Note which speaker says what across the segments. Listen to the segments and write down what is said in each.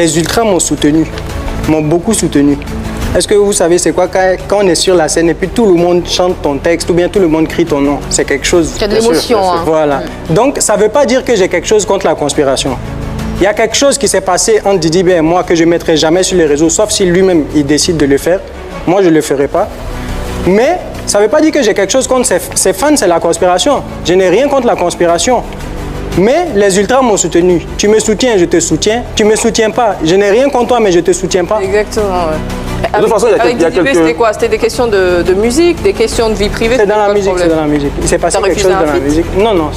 Speaker 1: Les ultras m'ont soutenu, m'ont beaucoup soutenu. Est-ce que vous savez c'est quoi quand on est sur la scène et puis tout le monde chante ton texte ou bien tout le monde crie ton nom? C'est quelque chose.
Speaker 2: Il y a de l'émotion. Hein.
Speaker 1: Voilà. Donc ça ne veut pas dire que j'ai quelque chose contre la conspiration. Il y a quelque chose qui s'est passé entre Didi B et moi que je ne mettrai jamais sur les réseaux, sauf si lui-même il décide de le faire. Moi, je ne le ferai pas. Mais ça ne veut pas dire que j'ai quelque chose contre ses fans, c'est la conspiration. Je n'ai rien contre la conspiration. Mais les ultras m'ont soutenu. Tu me soutiens, je te soutiens. Tu ne me soutiens pas. Je n'ai rien contre toi, mais je ne te soutiens pas.
Speaker 2: Exactement, ouais.
Speaker 3: De toute façon, il y a quelques...
Speaker 2: C'était quoi? C'était des questions de musique, des questions de vie privée?
Speaker 1: C'est dans la musique, c'est dans la musique. Il s'est passé quelque chose dans la musique. Non, non.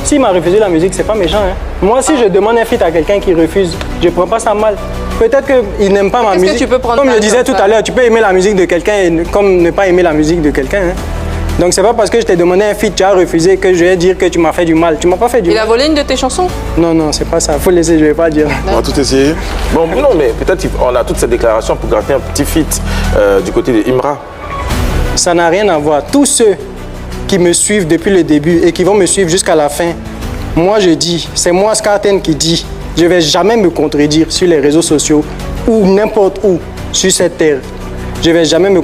Speaker 1: S'il m'a refusé la musique, c'est pas méchant. Hein. Moi, si je demande un feat à quelqu'un qui refuse, je ne prends pas ça mal. Peut-être qu'il n'aime pas ma musique.
Speaker 2: Que tu peux prendre
Speaker 1: comme je disais tout à l'heure, tu peux aimer la musique de quelqu'un comme ne pas aimer la musique de quelqu'un. Hein. Donc, c'est pas parce que je t'ai demandé un feat, tu as refusé que je vais dire que tu m'as fait du mal. Tu m'as pas fait du mal.
Speaker 2: Il a volé une de tes chansons?
Speaker 1: Non, non, c'est pas ça. Faut laisser, je vais pas dire.
Speaker 3: On va tout essayer. Bon, non, mais peut-être on a toutes ces déclarations pour gratter un petit feat du côté de Imra.
Speaker 1: Ça n'a rien à voir. Tous ceux qui me suivent depuis le début et qui vont me suivre jusqu'à la fin, moi je dis, c'est moi Scarten qui dis, je ne vais jamais me contredire sur les réseaux sociaux ou n'importe où sur cette terre. Je ne vais jamais me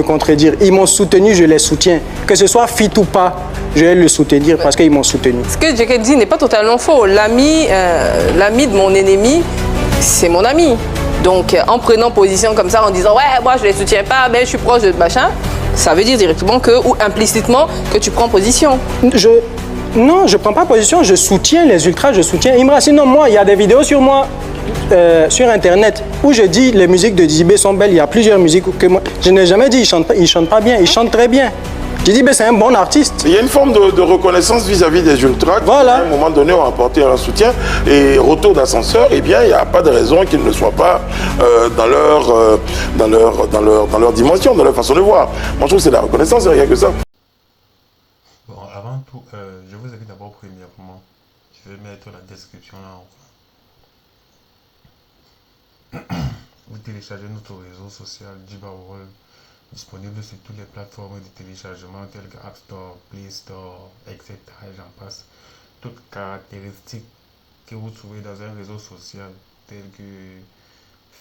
Speaker 1: contredire. Ils m'ont soutenu, je les soutiens. Que ce soit fit ou pas, je vais le soutenir parce qu'ils m'ont soutenu.
Speaker 2: Ce que Djeket dit n'est pas totalement faux. L'ami de mon ennemi, c'est mon ami. Donc, en prenant position comme ça, en disant « Ouais, moi, je ne les soutiens pas, mais je suis proche de machin », ça veut dire directement que, ou implicitement, que tu prends position.
Speaker 1: Non, je ne prends pas position. Je soutiens les ultras, je soutiens Imra. Sinon, moi, il y a des vidéos sur moi, sur Internet, où je dis les musiques de Didi B sont belles. Il y a plusieurs musiques que moi... Je n'ai jamais dit ils chantent pas bien. Ils chantent très bien. Didi B, c'est un bon artiste.
Speaker 3: Il y a une forme de reconnaissance vis-à-vis des ultras qui, à un moment donné, ont apporté un soutien. Et retour d'ascenseur, eh bien, il n'y a pas de raison qu'ils ne soient pas dans leur dimension, dans leur façon de voir. Moi, je trouve que c'est la reconnaissance, il n'y a rien que ça.
Speaker 4: Bon, avant tout, je vous invite d'abord premièrement, je vais mettre la description là en bas. Vous téléchargez notre réseau social Djiba World, disponible sur toutes les plateformes de téléchargement telles que App Store, Play Store, etc. et j'en passe. Toutes caractéristiques que vous trouvez dans un réseau social tel que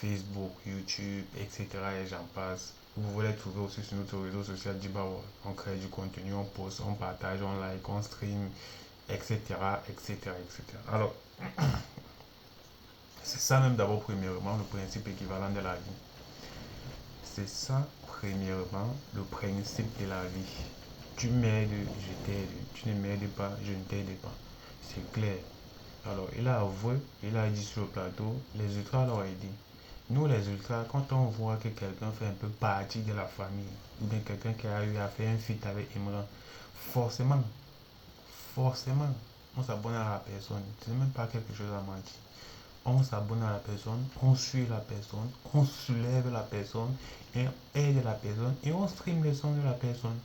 Speaker 4: Facebook, YouTube, etc. et j'en passe. Vous voulez trouver aussi sur notre réseau social Djiba World. On crée du contenu, on poste, on partage, on like, on stream, etc. etc. etc. Alors, c'est ça même d'abord premièrement le principe équivalent de la vie. C'est ça premièrement le principe de la vie. Tu m'aides, je t'aide. Tu ne m'aides pas, je ne t'aide pas. C'est clair. Alors, il a avoué, il a dit sur le plateau, les ultras l'ont aidé. Nous les ultras, quand on voit que quelqu'un fait un peu partie de la famille, ou bien quelqu'un qui a eu à faire un feat avec Imran, forcément, on s'abonne à la personne. Ce n'est même pas quelque chose à mentir. On s'abonne à la personne, on suit la personne, on soulève la personne, et on aide la personne, et on stream les sons de la personne.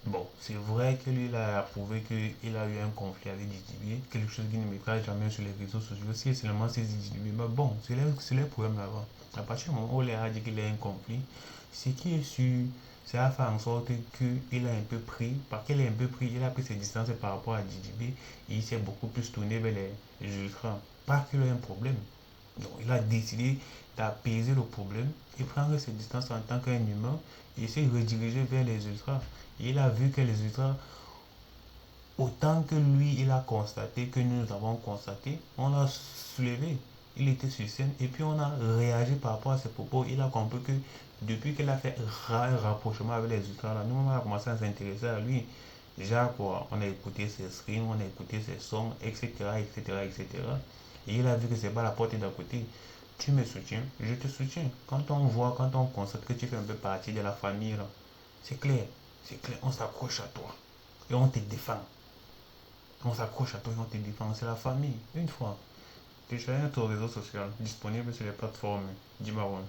Speaker 4: Bon, c'est vrai que lui, il a prouvé qu'il a eu un conflit avec Didi, quelque chose qui ne mettra jamais sur les réseaux sociaux. Si seulement c'est Didi, mais bon, c'est le problème là-bas. À partir du moment où il a dit qu'il a un conflit, ce qui est sûr, c'est à faire en sorte qu'il a un peu pris, parce qu'il a un peu pris, il a pris ses distances par rapport à Didi B, et il s'est beaucoup plus tourné vers les ultras. Pas qu'il a un problème. Donc, il a décidé d'apaiser le problème et prendre ses distances en tant qu'un humain et se rediriger vers les ultras. Et il a vu que les ultras, autant que lui, il a constaté, que nous avons constaté, on l'a soulevé. Il était sur scène et puis on a réagi par rapport à ses propos. Il a compris que depuis qu'il a fait un rapprochement avec les ultras, là, nous on a commencé à s'intéresser à lui. Déjà quoi, on a écouté ses streams, on a écouté ses sons, etc. etc. etc. Et il a vu que c'est pas la porte d'à côté. Tu me soutiens, je te soutiens. Quand on voit, quand on constate que tu fais un peu partie de la famille, là, c'est clair, on s'accroche à toi et on te défend. On s'accroche à toi et on te défend, c'est la famille. Une fois, téléchargez notre réseau social disponible sur les plateformes Djiba World.